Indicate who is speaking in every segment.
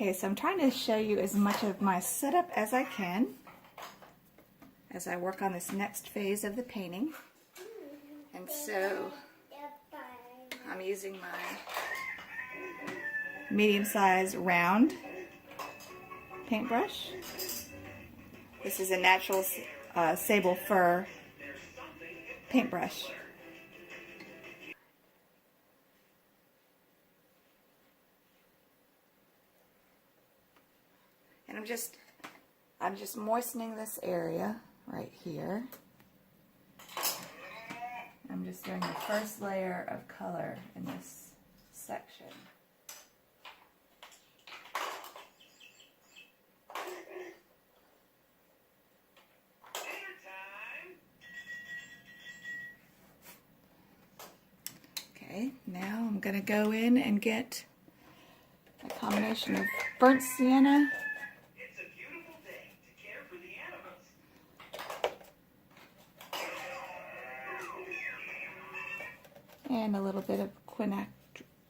Speaker 1: Okay, so I'm trying to show you as much of my setup as I can as I work on this next phase of the painting. And so I'm using my medium-sized round paintbrush. This is a natural sable fir paintbrush. And I'm just moistening this area right here. I'm just doing the first layer of color in this section. Okay, now I'm going to go in and get a combination of burnt sienna and a little bit of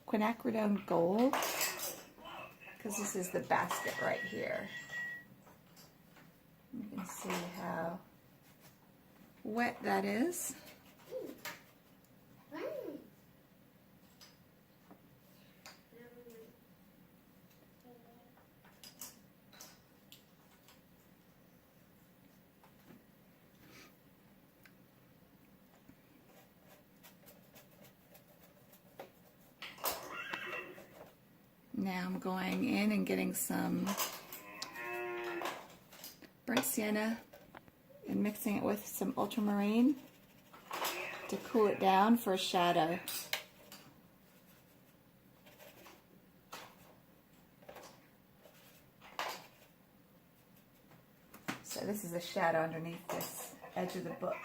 Speaker 1: quinacridone gold, because this is the basket right here. You can see how wet that is. Now I'm going in and getting some burnt sienna and mixing it with some ultramarine to cool it down for a shadow. So this is a shadow underneath this edge of the book.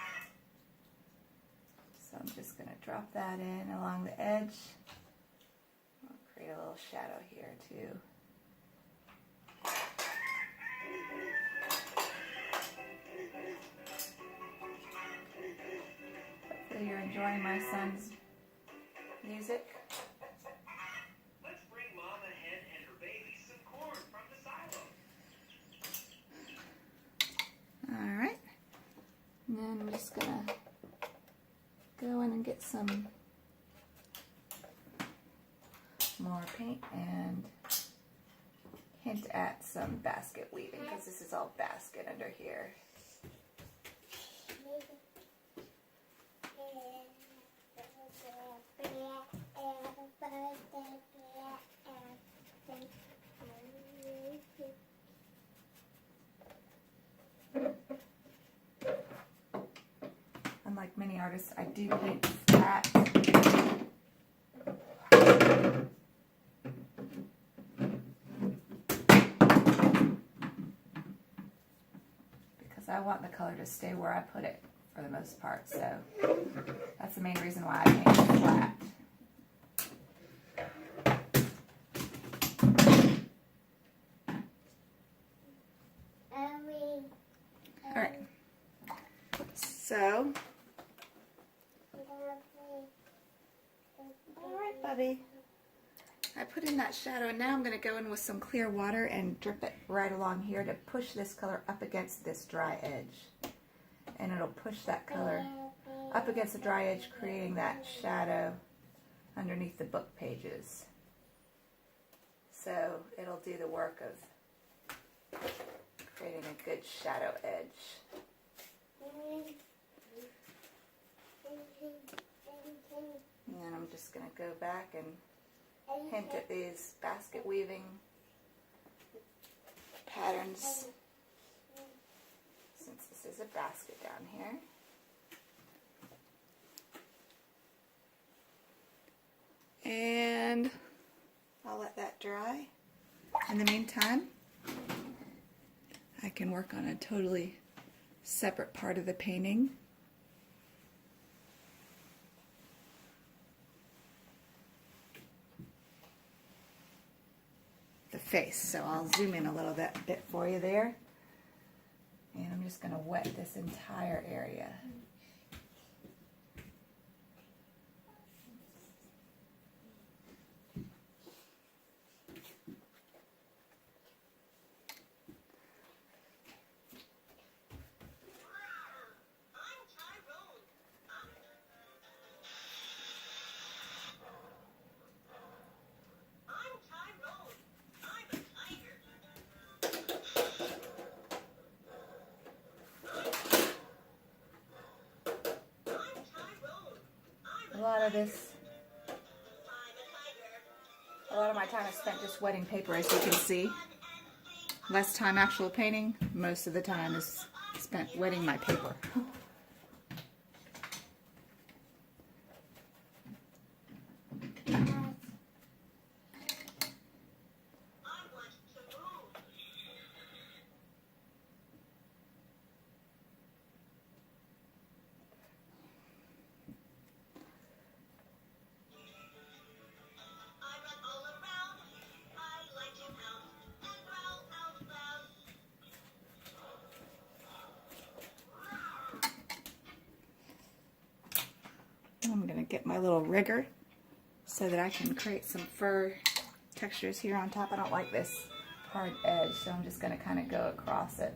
Speaker 1: So I'm just going to drop that in along the edge. I'll create a little shadow here too. Hopefully you're enjoying my son's music.
Speaker 2: Let's bring Mama Hen and her baby some corn from the silo.
Speaker 1: Alright. And then I'm just going to go in and get some more paint and hint at some basket weaving, because this is all basket under here. Unlike many artists, I do paint flat. Because I want the color to stay where I put it for the most part, so that's the main reason why I paint it flat. Alright, so, alright, Bubby. I put in that shadow, and now I'm going to go in with some clear water and drip it right along here to push this color up against this dry edge. And it'll push that color up against the dry edge, creating that shadow underneath the book pages. So it'll do the work of creating a good shadow edge. And then I'm just going to go back and hint at these basket weaving patterns, since this is a basket down here. And I'll let that dry. In the meantime, I can work on a totally separate part of the painting. The face. So I'll zoom in a little bit for you there. And I'm just going to wet this entire area. of this, a lot of my time is spent just wetting paper, as you can see. Less time actual painting, most of the time is spent wetting my paper. I'm going to get my little rigger so that I can create some fur textures here on top. I don't like this hard edge, so I'm just going to kind of go across it.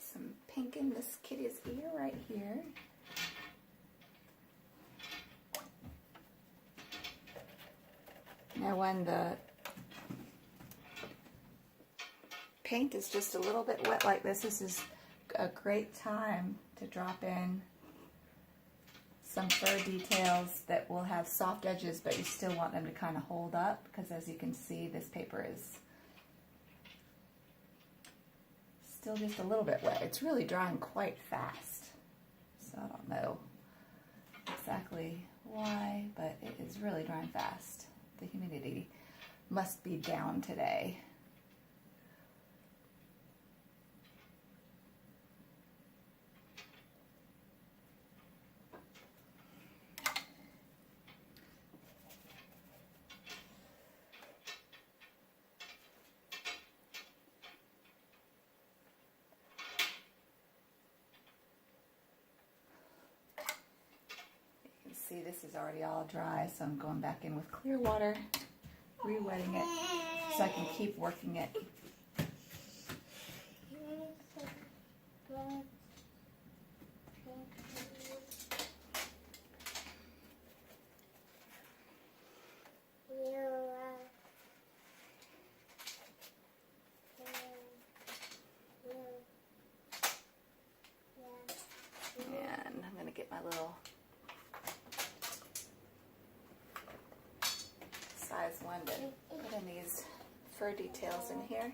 Speaker 1: Some pink in this kitty's ear right here. Now when the paint is just a little bit wet like this is a great time to drop in some fur details that will have soft edges, but you still want them to kind of hold up, because as you can see, this paper is still just a little bit wet. It's really drying quite fast, so I don't know exactly why, but it is really drying fast. The humidity must be down today. See, this is already all dry, so I'm going back in with clear water, re-wetting it so I can keep working it. And I'm going to get my little size one to put in these fur details in here.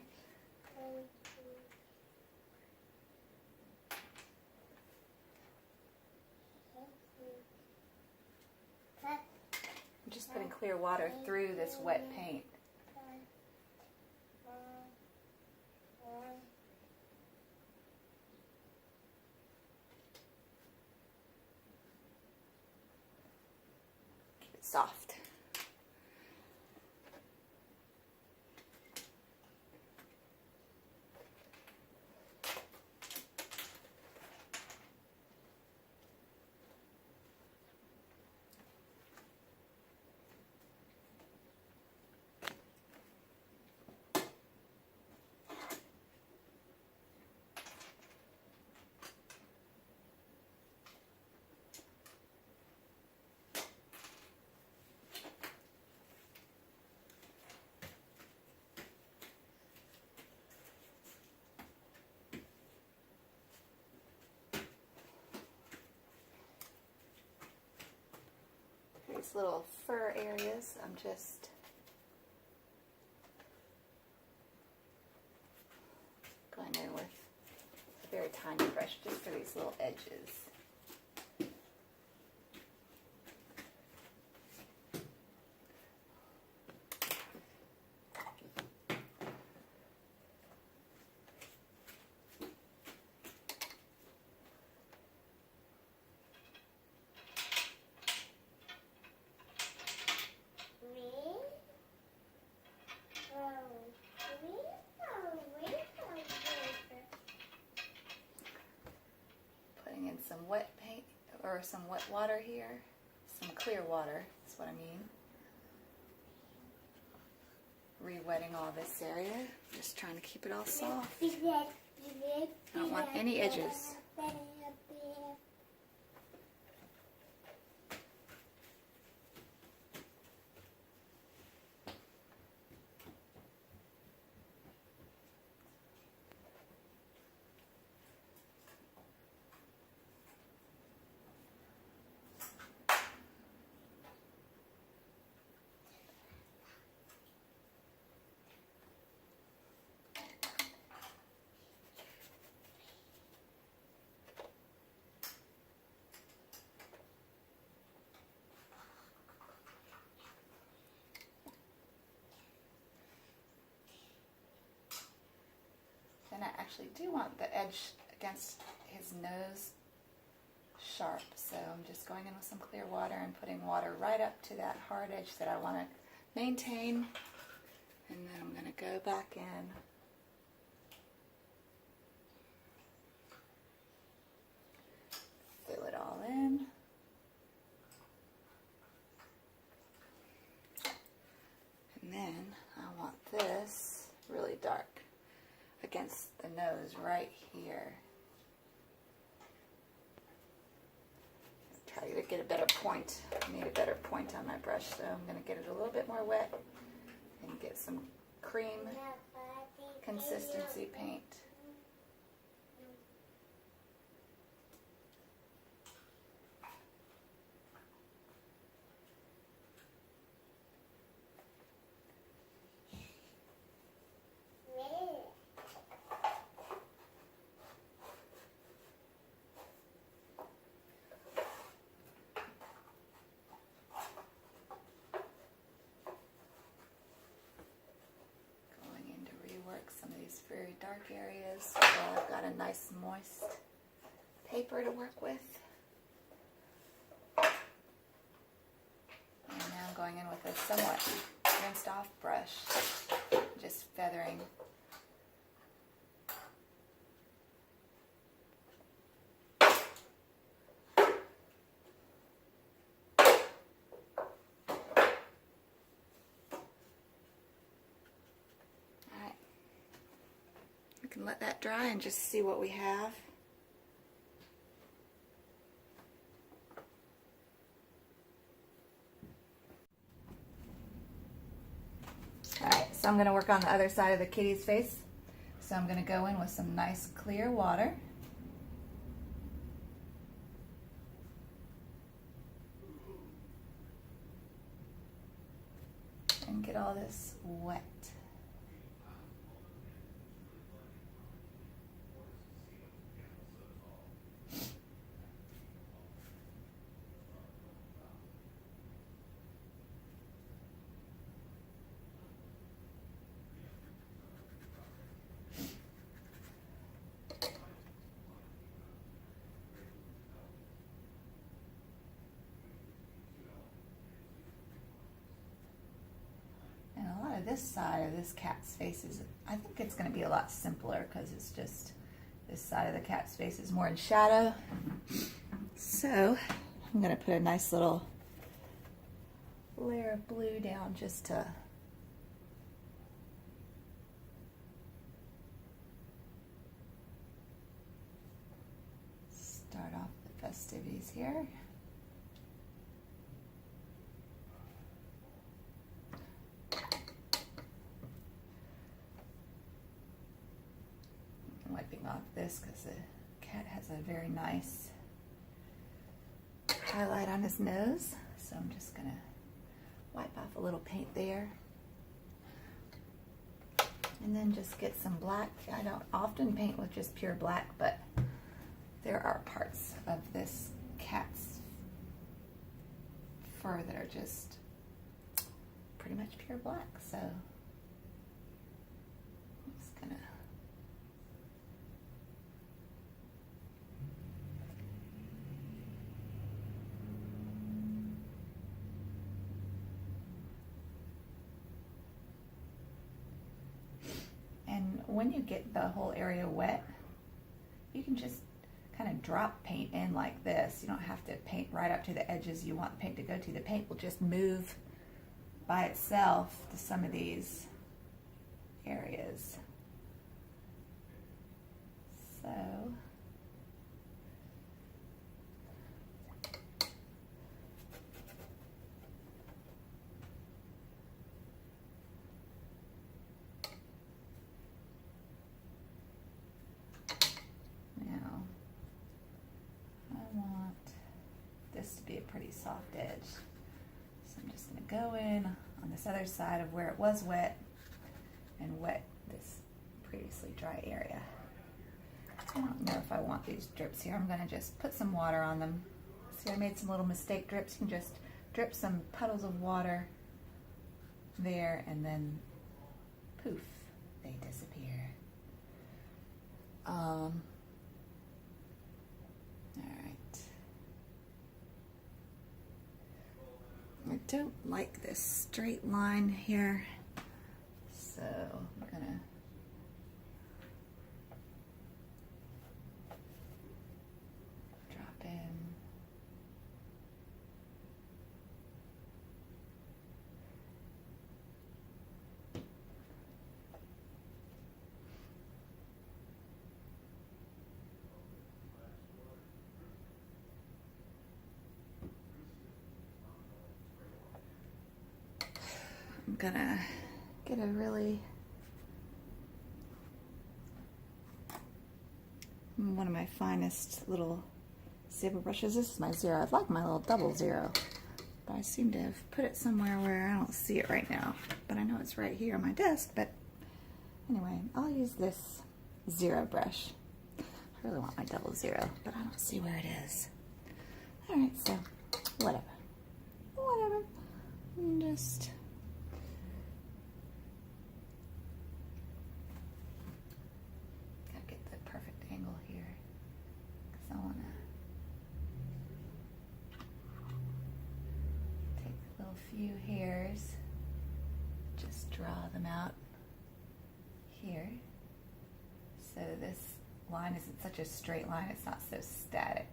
Speaker 1: I'm just putting clear water through this wet paint. Keep it soft. These little fur areas, I'm just going in with a very tiny brush just for these little edges. Some wet paint or some wet water here, some clear water is what I mean. Re-wetting all this area, just trying to keep it all soft. I don't want any edges. And I actually do want the edge against his nose sharp, so I'm just going in with some clear water and putting water right up to that hard edge that I want to maintain, and then I'm going to go back in. Fill it all in. And then I want this really dark against the nose right here. Try to get a better point. I need a better point on my brush, so I'm going to get it a little bit more wet and get some cream consistency paint. Some of these very dark areas, so I've got a nice moist paper to work with. And now I'm going in with a somewhat rinsed off brush, just feathering. Can let that dry and just see what we have. Alright, so I'm going to work on the other side of the kitty's face. So I'm going to go in with some nice clear water. And get all this wet. This side of this cat's face is, I think it's going to be a lot simpler because it's just this side of the cat's face is more in shadow. So I'm going to put a nice little layer of blue down just to start off the festivities here. Wiping off this because the cat has a very nice highlight on his nose, so I'm just gonna wipe off a little paint there and then just get some black. I don't often paint with just pure black, but there are parts of this cat's fur that are just pretty much pure black, so I'm just gonna when you get the whole area wet, you can just kind of drop paint in like this. You don't have to paint right up to the edges you want the paint to go to. The paint will just move by itself to some of these areas. So now I want this to be a pretty soft edge. So I'm just going to go in on this other side of where it was wet and wet this previously dry area. I don't know if I want these drips here. I'm going to just put some water on them. See, I made some little mistake drips. You can just drip some puddles of water there and then poof, they disappear. All right. I don't like this straight line here, so I'm gonna drop in. I'm gonna get a really, one of my finest little zebra brushes. This is my zero. I'd like my little double zero, but I seem to have put it somewhere where I don't see it right now. But I know it's right here on my desk. But anyway, I'll use this zero brush. I really want my double zero, but I don't see where it is. All right, so whatever. Just gotta get the perfect angle here, because I want to take a little few hairs, just draw them out here, so this line isn't such a straight line, it's not so static.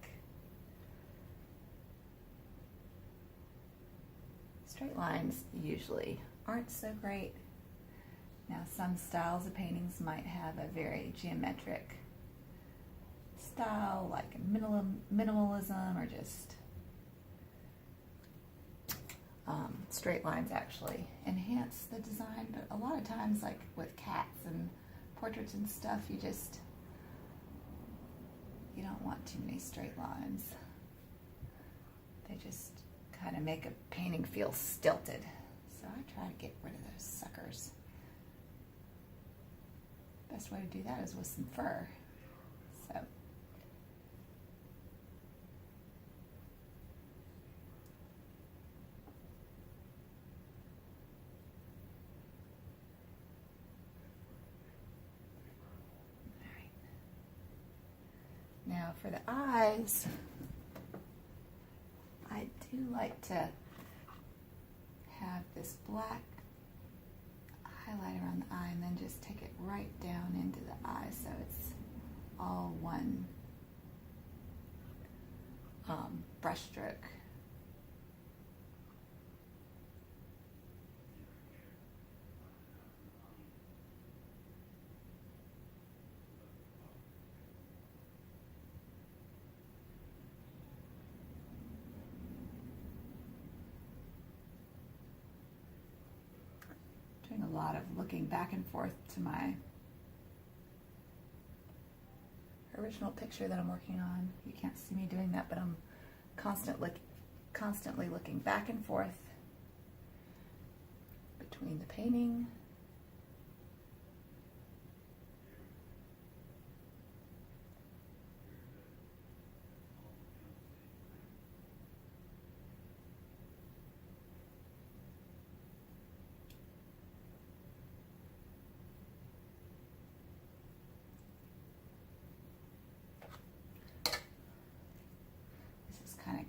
Speaker 1: Straight lines usually aren't so great. Now, some styles of paintings might have a very geometric style, like minimalism, or just straight lines actually enhance the design. But a lot of times, like with cats and portraits and stuff, you don't want too many straight lines. They just kind of make a painting feel stilted. So I try to get rid of those suckers. Best way to do that is with some fur. So all right. Now for the eyes, I do like to have this black highlight around the eye and then just take it right down into the eye so it's all one brush stroke. Doing a lot of looking back and forth to my original picture that I'm working on. You can't see me doing that, but I'm constantly looking back and forth between the painting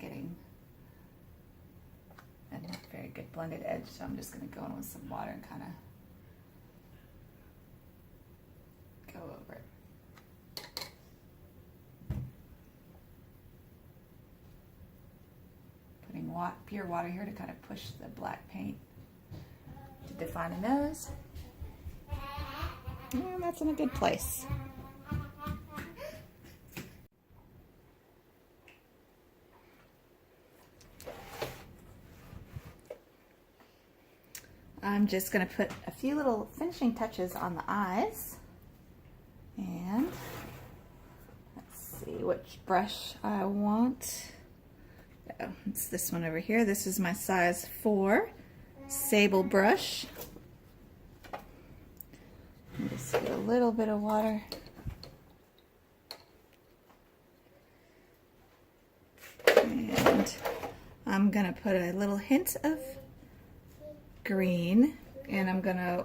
Speaker 1: getting a not very good blended edge, so I'm just going to go in with some water and kind of go over it. Putting pure water here to kind of push the black paint to define a nose. And that's in a good place. I'm just going to put a few little finishing touches on the eyes. And let's see which brush I want. Oh, it's this one over here. This is my size 4 sable brush. Just get a little bit of water. And I'm going to put a little hint of green, and I'm going to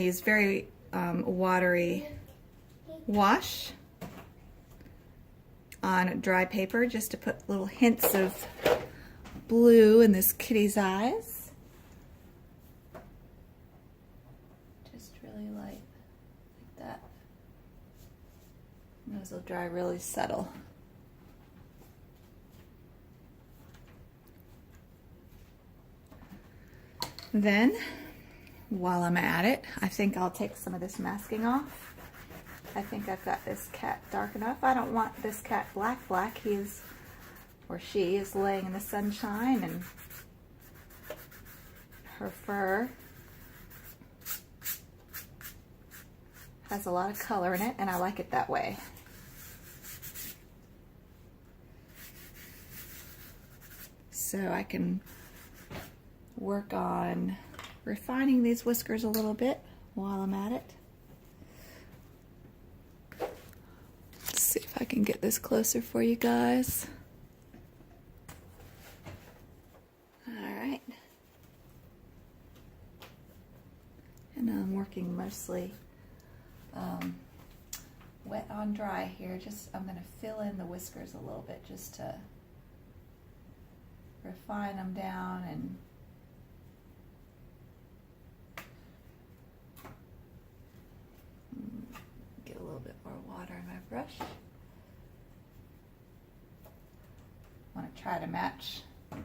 Speaker 1: use very watery wash on dry paper just to put little hints of blue in this kitty's eyes. Just really light, like that. And those will dry really subtle. Then, while I'm at it, I think I'll take some of this masking off. I think I've got this cat dark enough. I don't want this cat black. He is, or she is, laying in the sunshine, and her fur has a lot of color in it, and I like it that way. So I can work on refining these whiskers a little bit while I'm at it. Let's see if I can get this closer for you guys. Alright. And I'm working mostly wet on dry here. I'm going to fill in the whiskers a little bit just to refine them down and get a little bit more water in my brush. I want to try to match the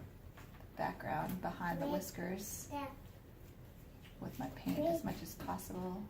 Speaker 1: background behind the whiskers with my paint as much as possible.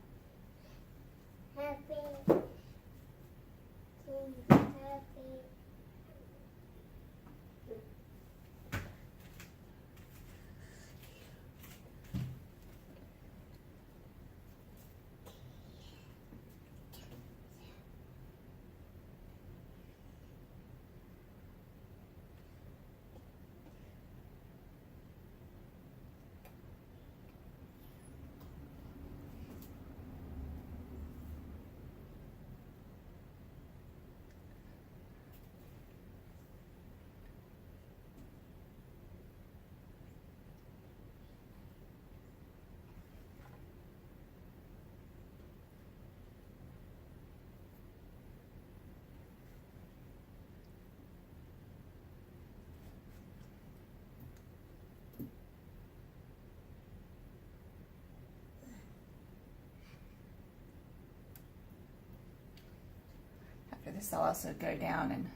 Speaker 1: After this, I'll also go down and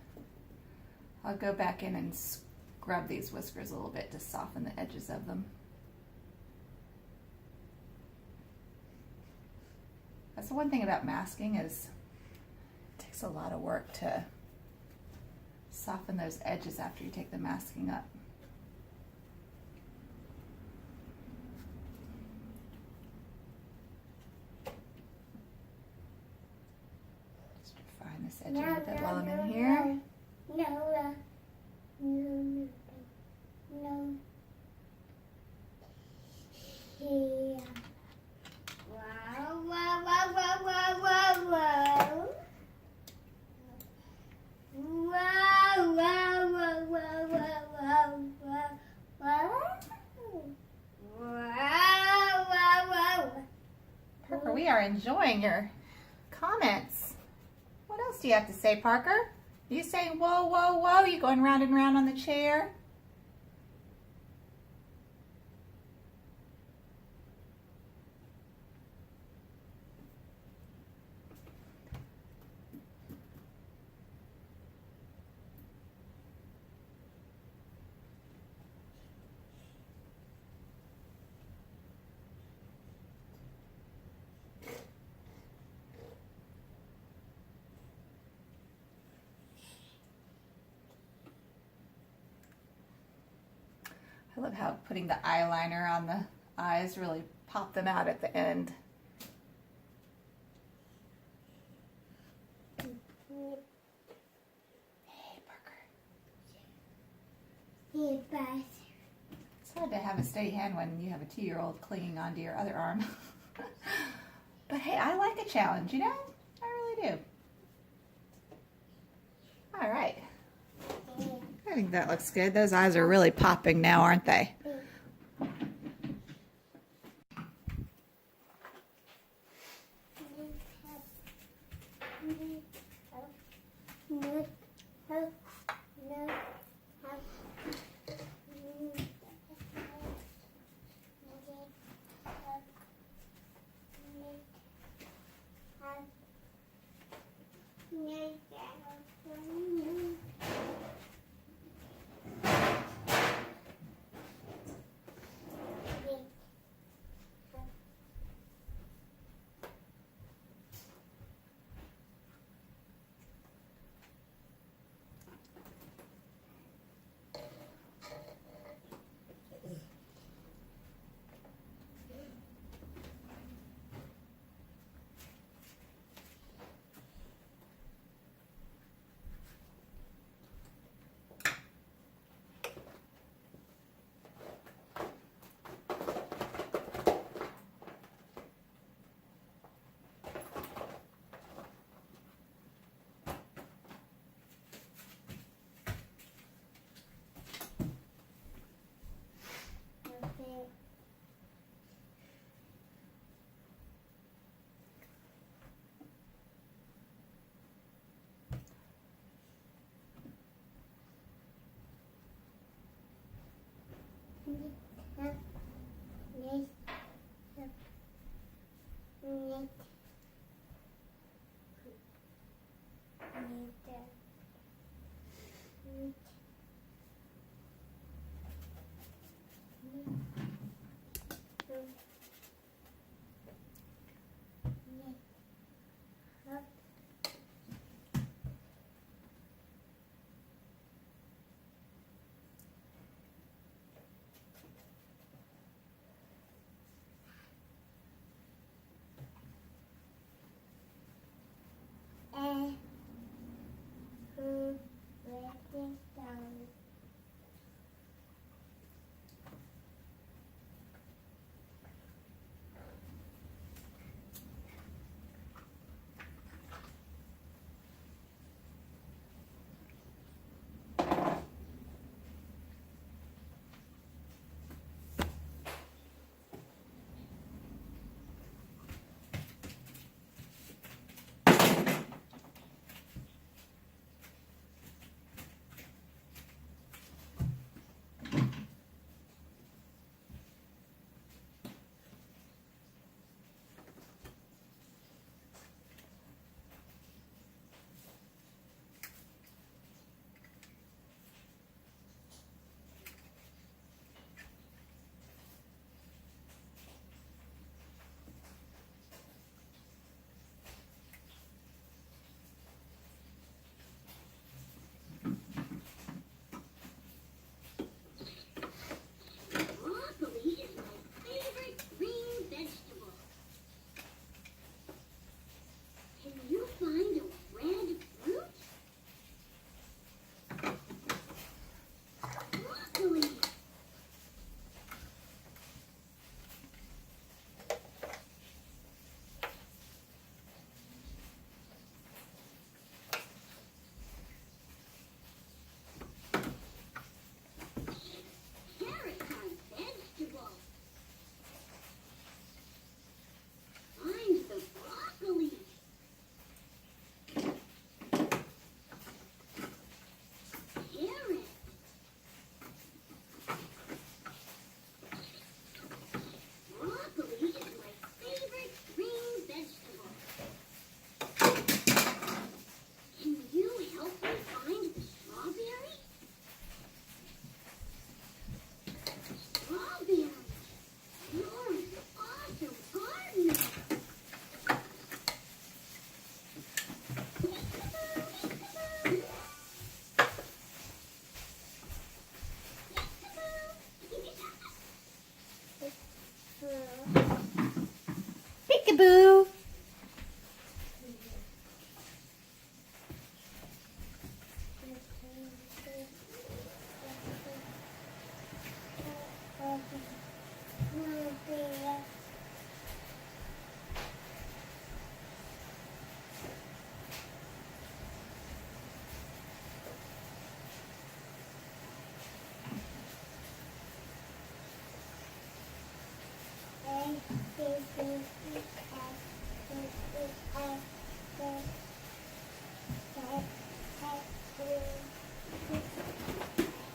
Speaker 1: I'll go back in and scrub these whiskers a little bit to soften the edges of them. That's the one thing about masking is it takes a lot of work to soften those edges after you take the masking up. This edge a little bit while I'm in here. Parker, we are enjoying your comments. What else do you have to say, Parker? Are you saying whoa, whoa, whoa? You going round and round on the chair? I love how putting the eyeliner on the eyes really pop them out at the end. Hey, Parker. It's hard to have a steady hand when you have a 2-year-old clinging onto your other arm. But hey, I like a challenge, you know? I really do. All right. I think that looks good. Those eyes are really popping now, aren't they?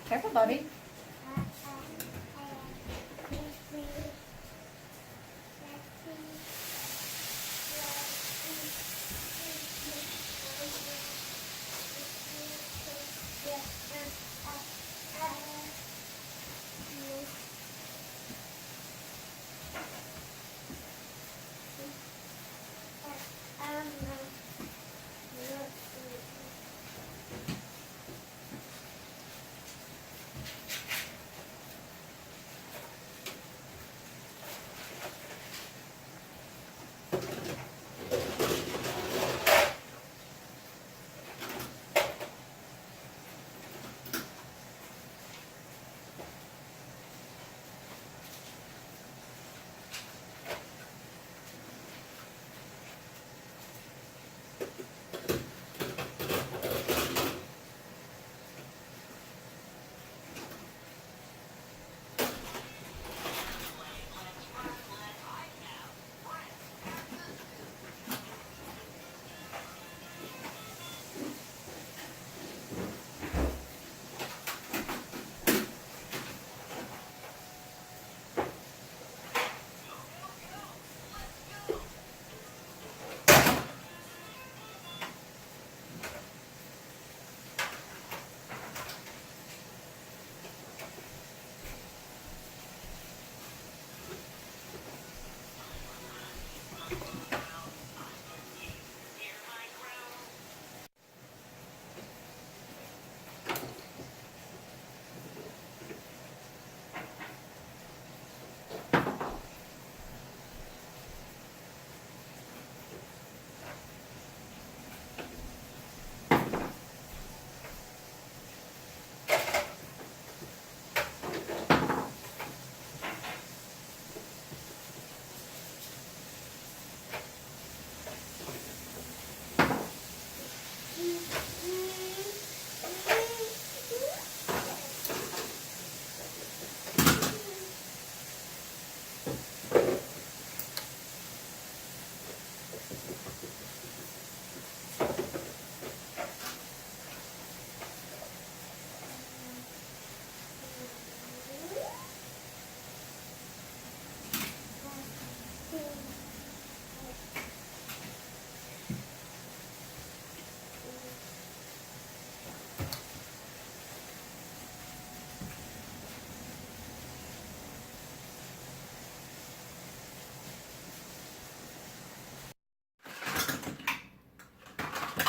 Speaker 1: Careful, Bobby.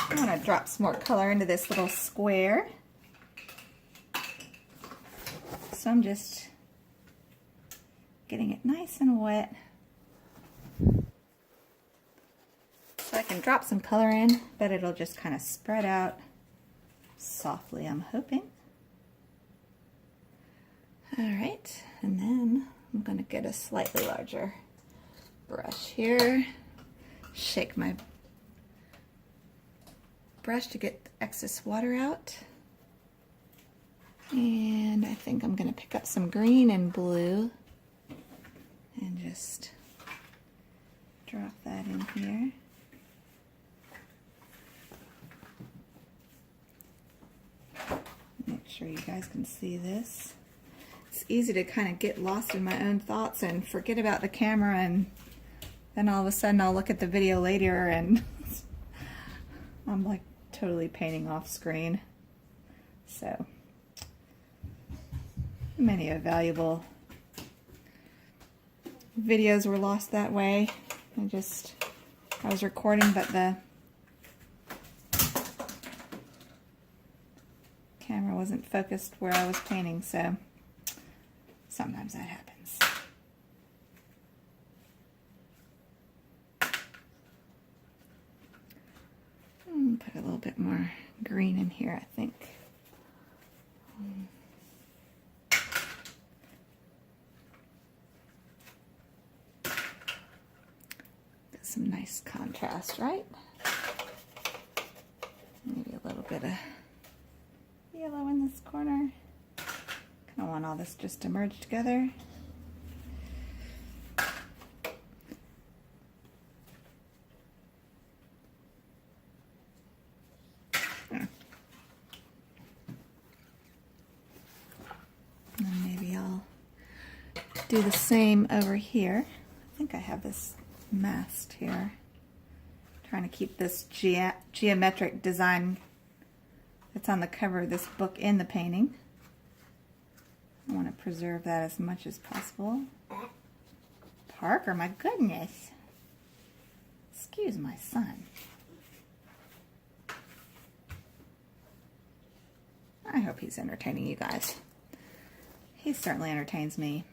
Speaker 1: I want to drop some more color into this little square. So I'm just getting it nice and wet so I can drop some color in, but it'll just kind of spread out softly, I'm hoping. All right, and then I'm going to get a slightly larger brush here, shake my brush to get the excess water out. And I think I'm going to pick up some green and blue and just drop that in here. Make sure you guys can see this. It's easy to kind of get lost in my own thoughts and forget about the camera, and then all of a sudden I'll look at the video later and I'm like totally painting off screen. So many a valuable videos were lost that way. I was recording, but the camera wasn't focused where I was painting, so sometimes that happens. Put a little bit more green in here, I think. Get some nice contrast, right? Maybe a little bit of yellow in this corner. Kind of want all this just to merge together. do the same over here. I think I have this masked here. Trying to keep this geometric design that's on the cover of this book in the painting. I want to preserve that as much as possible. Parker, my goodness. Excuse my son. I hope he's entertaining you guys. He certainly entertains me.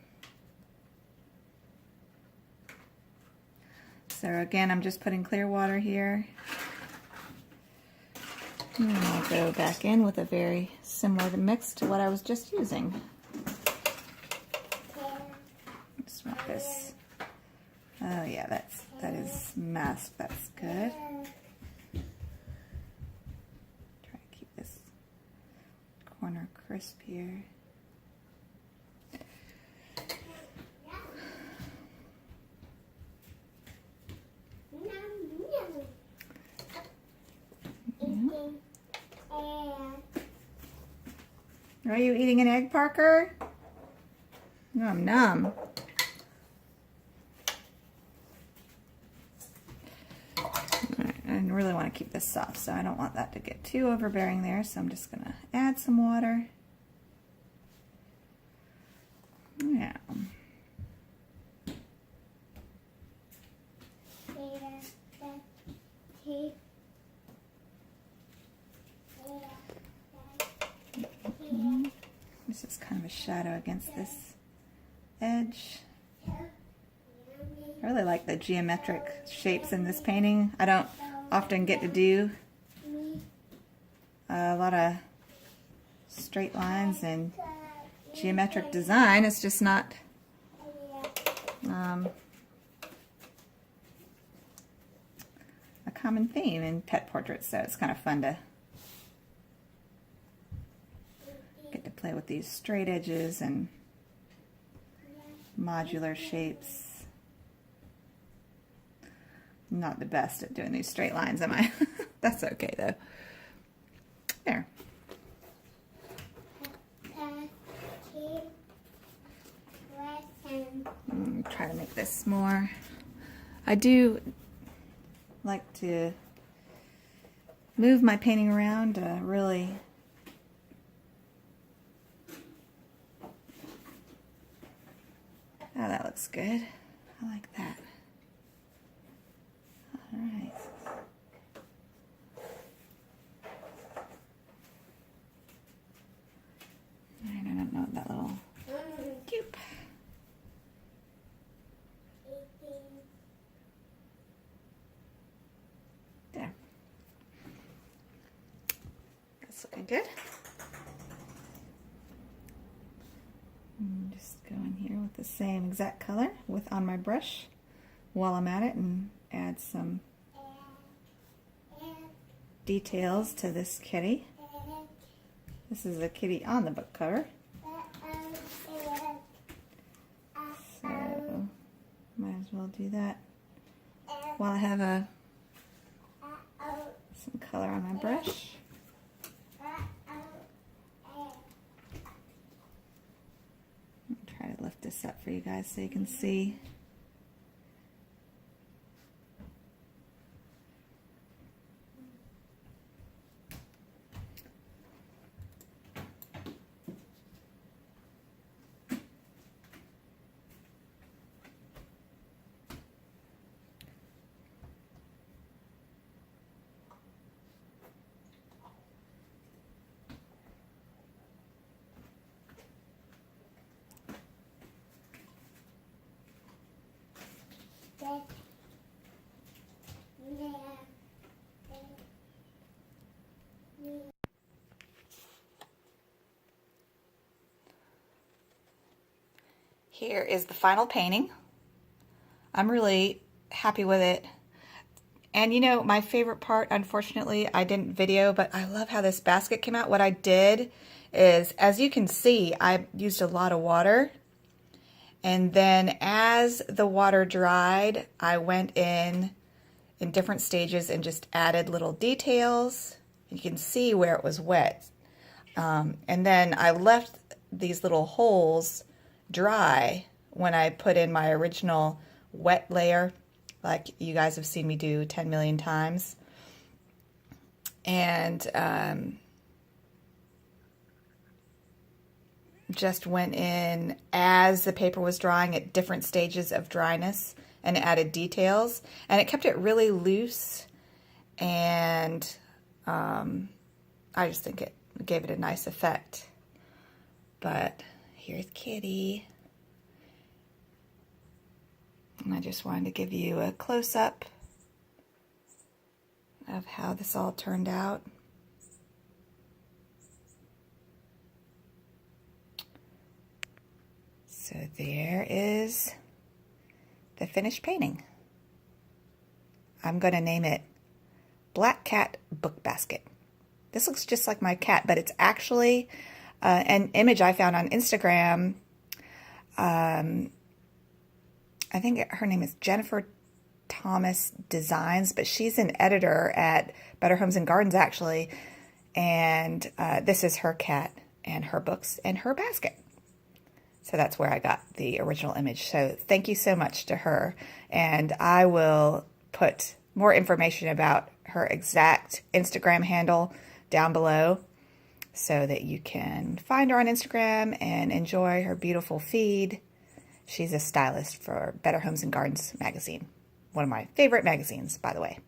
Speaker 1: So again, I'm just putting clear water here. And I'll go back in with a very similar mix to what I was just using. Just want this. Oh yeah, that is masked. That's good. Try to keep this corner crisp here. Are you eating an egg, Parker? Nom nom. I really want to keep this soft, so I don't want that to get too overbearing there, so I'm just going to add some water. Yeah. This is kind of a shadow against this edge. I really like the geometric shapes in this painting. I don't often get to do a lot of straight lines and geometric design. It's just not a common theme in pet portraits, so it's kind of fun to get to play with these straight edges and modular shapes. I'm not the best at doing these straight lines, am I? That's okay though. There. Try to make this more. I do like to move my painting around to really oh, that looks good. I like that. All right. I don't know that little cube. There. That's looking good. Just go in here with the same exact color on my brush while I'm at it and add some details to this kitty. This is a kitty on the book cover. So might as well do that while I have some color on my brush. Try to lift this up for you guys so you can see. Here is the final painting. I'm really happy with it. And you know, my favorite part, unfortunately, I didn't video, but I love how this basket came out. What I did is, as you can see, I used a lot of water. And then as the water dried, I went in different stages and just added little details. You can see where it was wet. And then I left these little holes dry when I put in my original wet layer, like you guys have seen me do 10 million times. And just went in as the paper was drying at different stages of dryness and added details. And it kept it really loose. And I just think it gave it a nice effect. But here's Kitty. And I just wanted to give you a close-up of how this all turned out. So there is the finished painting. I'm going to name it Black Cat Book Basket. This looks just like my cat, but it's actually an image I found on Instagram. I think her name is Jennifer Thomas Designs, but she's an editor at Better Homes and Gardens, actually. And this is her cat and her books and her basket. So that's where I got the original image. So thank you so much to her. And I will put more information about her exact Instagram handle down below so that you can find her on Instagram and enjoy her beautiful feed. She's a stylist for Better Homes and Gardens magazine, one of my favorite magazines, by the way.